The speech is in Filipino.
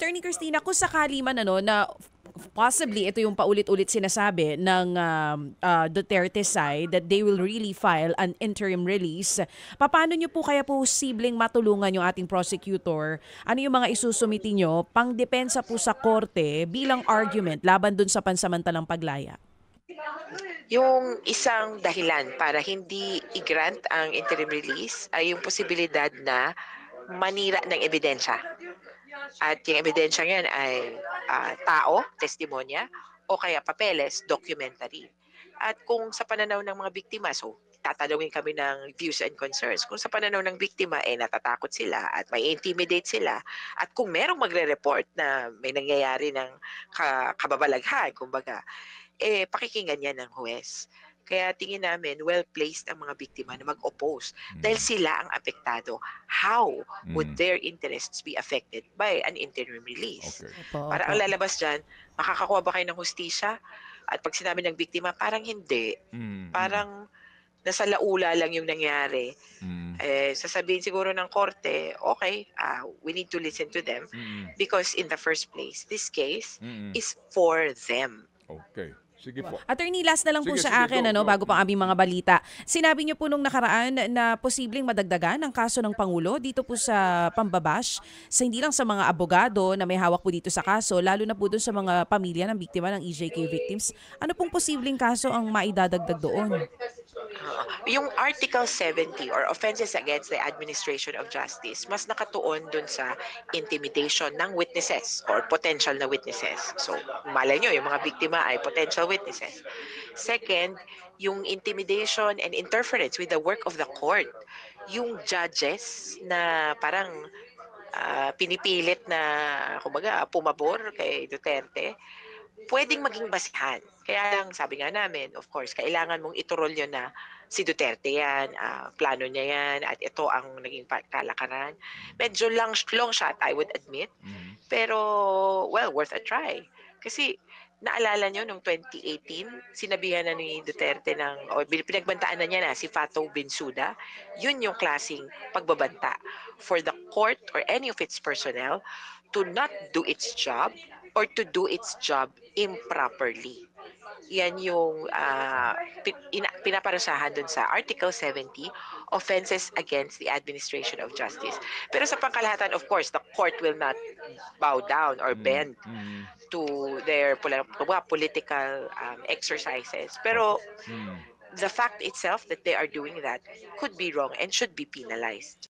Attorney Christina, kung sakali man na possibly ito yung paulit-ulit sinasabi ng Duterte side that they will really file an interim release, paano nyo po kaya posibleng matulungan yung ating prosecutor? Ano yung mga isusumiti nyo pang depensa po sa korte bilang argument laban dun sa pansamantalang paglaya? Yung isang dahilan para hindi i-grant ang interim release ay yung posibilidad na manira ng ebidensya. At yung ebidensya yan ay tao, testimonya, o kaya papeles, documentary. At kung sa pananaw ng mga biktima, so tatanungin kami ng views and concerns. Kung sa pananaw ng biktima, natatakot sila at may intimidate sila. At kung merong magre-report na may nangyayari ng kababalaghan, kumbaga, pakikinggan yan ng huwes. Kaya tingin namin well-placed ang mga biktima na mag-oppose dahil Mm. sila ang apektado. How would Mm. their interests be affected by an interim release? Okay. Opo, Para opo. ang lalabas dyan, makakakuha ba kayo ng hustisya? At pag sinabi ng biktima, parang hindi. Mm, mm, Parang nasa laula lang yung nangyari. mm, Sasabihin siguro ng korte, okay, we need to listen to them mm, because in the first place, this case mm. is for them. Okay. Sige po. Attorney, last na lang po Sige, sa sige, akin, go, go. bago pa ang aming mga balita. Sinabi niyo po nung nakaraan na posibleng madagdagan ang kaso ng Pangulo dito po sa pambabash, sa hindi lang sa mga abogado na may hawak po dito sa kaso, lalo na po dun sa mga pamilya ng biktima ng EJK victims. Ano pong posibleng kaso ang maidadagdag doon? Yung Article 70 or offenses against the administration of justice, mas nakatuon dun sa intimidation ng witnesses or potential na witnesses. So, malay nyo, yung mga biktima ay potential witnesses. Second, yung intimidation and interference with the work of the court. Yung judges na parang pinipilit na, kumbaga, pumabor kay Duterte, pwedeng maging basihan. Kaya lang sabi nga namin, of course, kailangan mong iturol yun na si Duterte yan, plano niya yan, at ito ang naging kalakaran. Medyo long shot, I would admit, Mm, pero, well, worth a try. Kasi, naalala nyo, noong 2018, sinabihan na ni Duterte o pinagbantaan na niya na si Fatou Bensouda, yun yung klaseng pagbabanta for the court or any of its personnel to not do its job or to do its job improperly. Yan yung pinaparusahan dun sa Article 70, offenses against the administration of justice. Pero sa pangkalahatan, of course, the court will not bow down or mm, bend mm. to their political exercises. Pero Opo. Mm. the fact itself that they are doing that could be wrong and should be penalized.